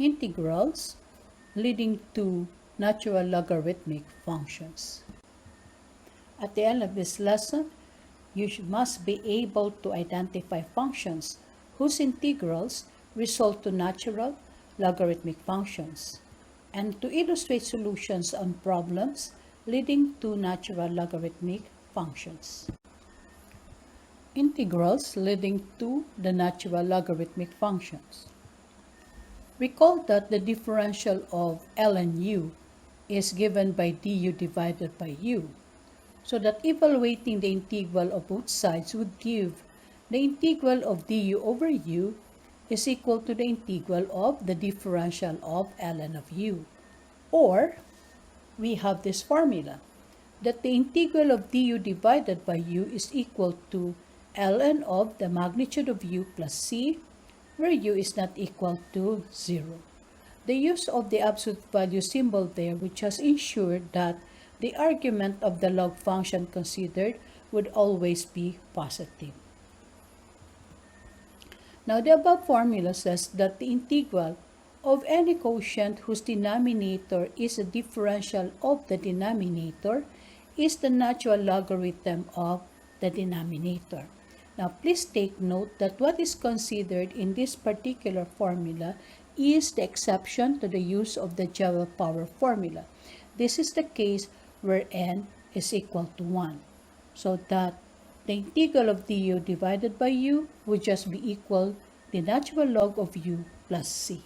integrals leading to natural logarithmic functions. At the end of this lesson, you must be able to identify functions whose integrals result to natural logarithmic functions, and to illustrate solutions on problems leading to natural logarithmic functions. Integrals leading to the natural logarithmic functions. Recall that the differential of ln u is given by du divided by u, so that evaluating the integral of both sides would give the integral of du over u is equal to the integral of the differential of ln of u. Or, we have this formula, that the integral of du divided by u is equal to ln of the magnitude of u plus c, where u is not equal to 0. The use of the absolute value symbol there, which has ensured that the argument of the log function considered would always be positive. Now, the above formula says that the integral of any quotient whose denominator is a differential of the denominator is the natural logarithm of the denominator. Now, please take note that what is considered in this particular formula is the exception to the use of the Jewel power formula. This is the case where n is equal to 1, so that the integral of du divided by u would just be equal the natural log of u plus c.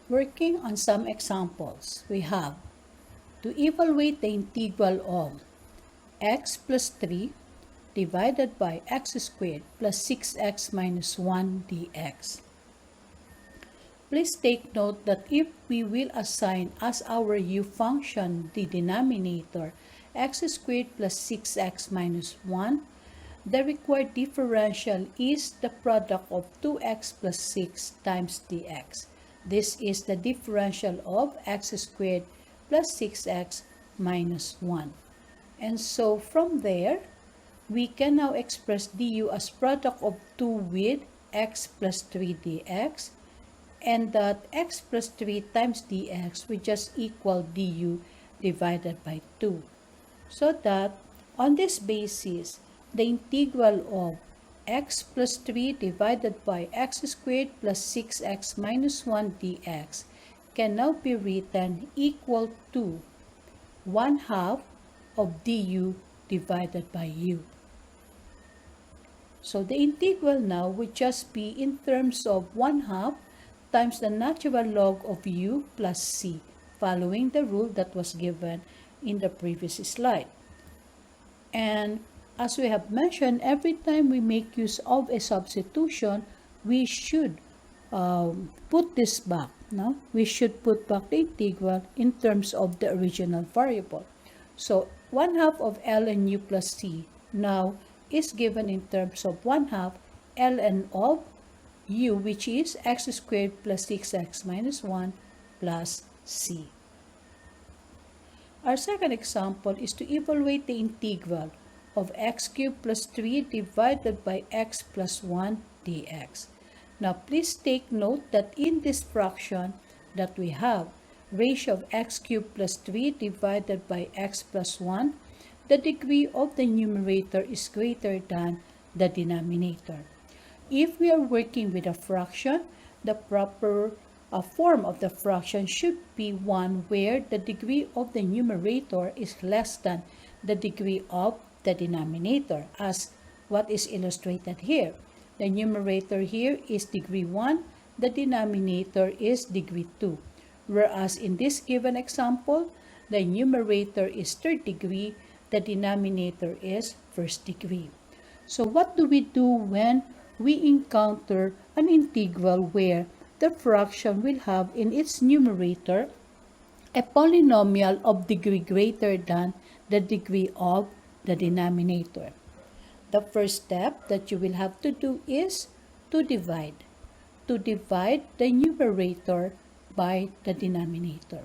Working on some examples, we have to evaluate the integral of x plus 3 divided by x squared plus 6x minus 1 dx. Please take note that if we will assign as our u function the denominator x squared plus 6x minus 1, the required differential is the product of 2x plus 6 times dx. This is the differential of x squared plus 6x minus 1. And so from there, we can now express du as product of 2 with x plus 3 dx, and that x plus 3 times dx will just equal du divided by 2. So that on this basis, the integral of x plus 3 divided by x squared plus 6x minus 1 dx can now be written equal to 1/2 of du divided by u. So the integral now would just be in terms of 1/2 times the natural log of u plus c, following the rule that was given in the previous slide. And as we have mentioned, every time we make use of a substitution, we should put this back. No? We should put back the integral in terms of the original variable. So 1/2 of ln u plus c now is given in terms of 1/2 ln of u, which is x squared plus 6x minus 1 plus c. Our second example is to evaluate the integral of x cubed plus 3 divided by x plus 1 dx. Now, please take note that in this fraction that we have, ratio of x cubed plus 3 divided by x plus 1, the degree of the numerator is greater than the denominator. If we are working with a fraction, the proper form of the fraction should be one where the degree of the numerator is less than the degree of the denominator, as what is illustrated here. The numerator here is degree 1, the denominator is degree 2. Whereas in this given example, the numerator is third degree, the denominator is first degree. So what do we do when we encounter an integral where the fraction will have in its numerator a polynomial of degree greater than the degree of the denominator? The first step that you will have to do is to divide the numerator by the denominator.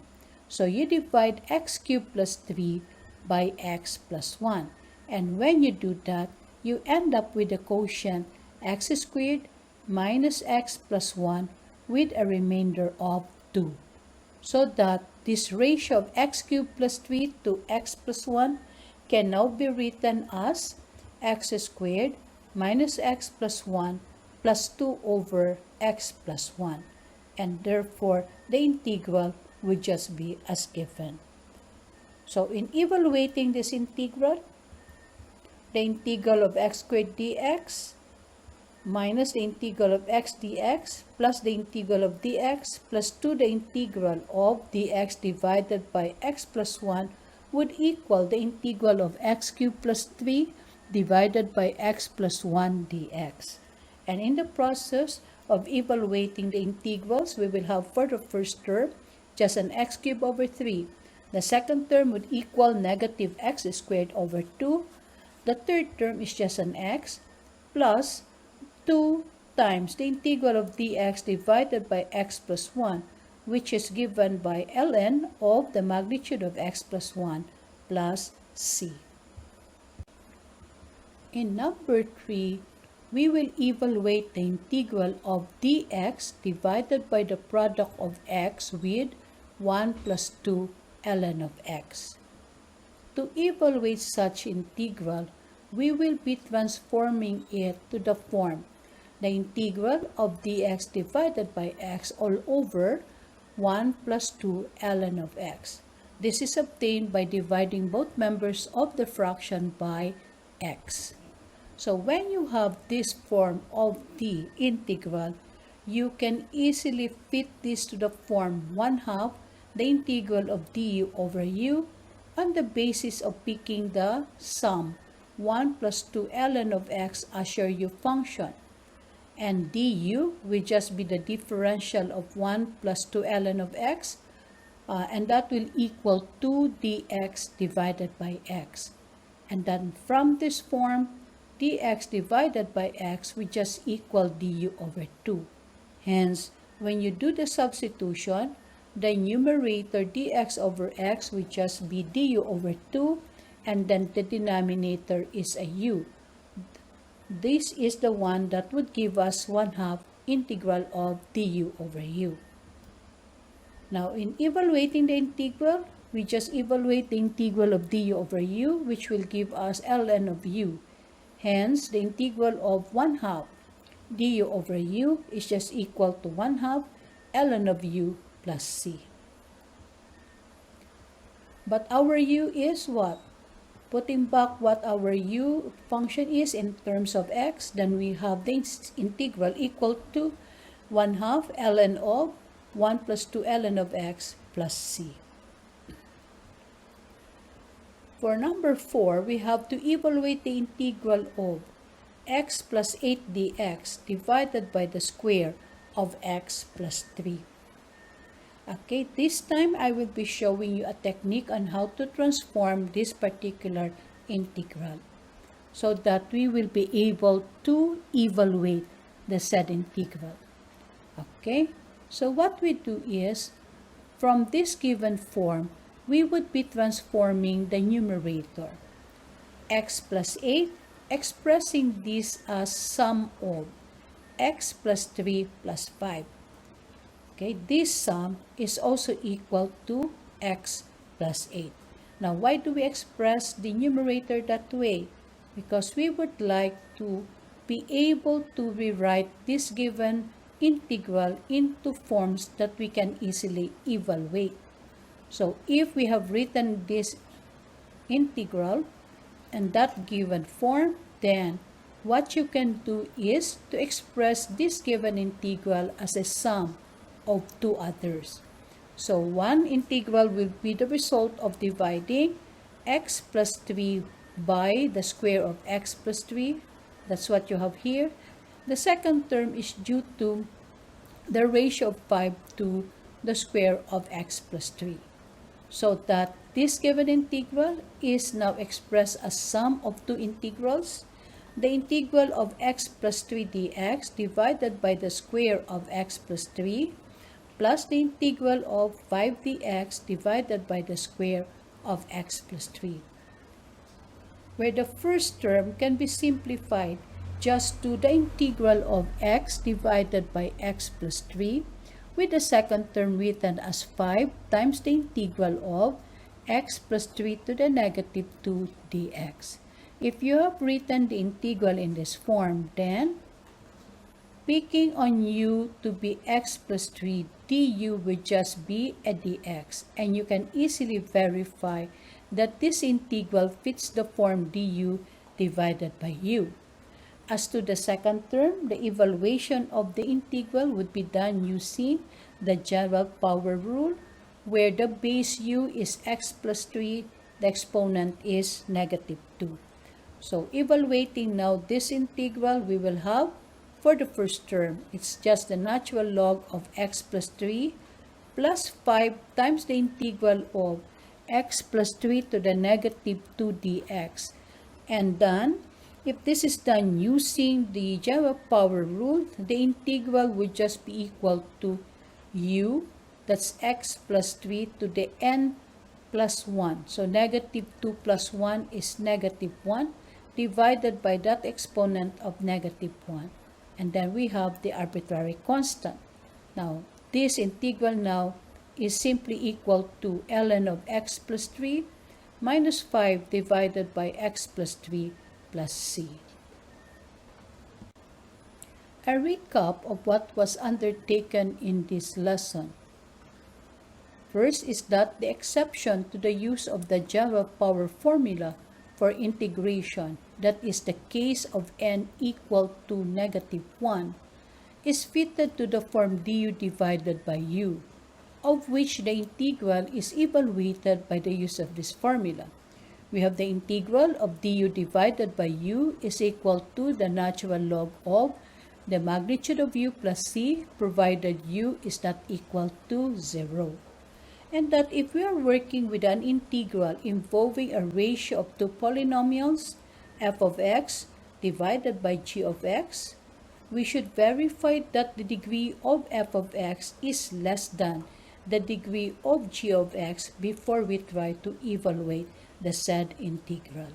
So you divide x cubed plus 3 by x plus 1. And when you do that, you end up with the quotient x squared minus x plus 1 with a remainder of 2. So that this ratio of x cubed plus 3 to x plus 1 can now be written as x squared minus x plus 1 plus 2 over x plus 1. And therefore, the integral would just be as given. So in evaluating this integral, the integral of x squared dx minus the integral of x dx plus the integral of dx plus 2 the integral of dx divided by x plus 1 would equal the integral of x cubed plus 3 divided by x plus 1 dx. And in the process of evaluating the integrals, we will have for the first term just an x cubed over 3. The second term would equal negative x squared over 2. The third term is just an x plus 2 times the integral of dx divided by x plus 1, which is given by ln of the magnitude of x plus 1 plus c. In number 3, we will evaluate the integral of dx divided by the product of x with 1 plus 2 ln of x. To evaluate such integral, we will be transforming it to the form the integral of dx divided by x all over 1 plus 2 ln of x. This is obtained by dividing both members of the fraction by x. So when you have this form of the integral, you can easily fit this to the form 1/2 the integral of du over u on the basis of picking the sum 1 plus 2 ln of x as your u function. And du will just be the differential of 1 plus 2 ln of x, and that will equal 2 dx divided by x. And then from this form, dx divided by x will just equal du over 2. Hence, when you do the substitution, the numerator dx over x will just be du over 2, and then the denominator is a u. This is the one that would give us 1/2 integral of du over u. Now, in evaluating the integral, we just evaluate the integral of du over u, which will give us ln of u. Hence, the integral of 1/2 du over u is just equal to 1/2 ln of u plus c. But our u is what? Putting back what our u function is in terms of x, then we have the integral equal to 1/2 ln of 1 plus 2 ln of x plus c. For number 4, we have to evaluate the integral of x plus 8 dx divided by the square of x plus 3. Okay, this time I will be showing you a technique on how to transform this particular integral so that we will be able to evaluate the said integral. Okay, so what we do is, from this given form, we would be transforming the numerator, x plus 8, expressing this as sum of x plus 3 plus 5. Okay, this sum is also equal to x plus 8. Now, why do we express the numerator that way? Because we would like to be able to rewrite this given integral into forms that we can easily evaluate. So, if we have written this integral in that given form, then what you can do is to express this given integral as a sum of two others. So one integral will be the result of dividing x plus 3 by the square of x plus 3. That's what you have here. The second term is due to the ratio of 5 to the square of x plus 3. So that this given integral is now expressed as sum of two integrals. The integral of x plus 3 dx divided by the square of x plus 3 plus the integral of 5 dx divided by the square of x plus 3. Where the first term can be simplified just to the integral of x divided by x plus 3, with the second term written as 5 times the integral of x plus 3 to the negative 2 dx. If you have written the integral in this form, then picking on u to be x plus 3, du will just be a dx, and you can easily verify that this integral fits the form du divided by u. As to the second term, the evaluation of the integral would be done using the general power rule, where the base u is x plus 3, the exponent is negative 2. So evaluating now this integral, we will have, for the first term, it's just the natural log of x plus 3 plus 5 times the integral of x plus 3 to the negative 2 dx. And then, if this is done using the general power rule, the integral would just be equal to u, that's x plus 3 to the n plus 1. So negative 2 plus 1 is negative 1 divided by that exponent of negative 1. And then we have the arbitrary constant. Now, this integral now is simply equal to ln of x plus 3 minus 5 divided by x plus 3 plus c. A recap of what was undertaken in this lesson. First is that the exception to the use of the general power formula for integration, that is the case of n equal to negative 1, is fitted to the form du divided by u, of which the integral is evaluated by the use of this formula. We have the integral of du divided by u is equal to the natural log of the magnitude of u plus c, provided u is not equal to 0. And that if we are working with an integral involving a ratio of two polynomials, f of x divided by g of x, we should verify that the degree of f of x is less than the degree of g of x before we try to evaluate the said integral.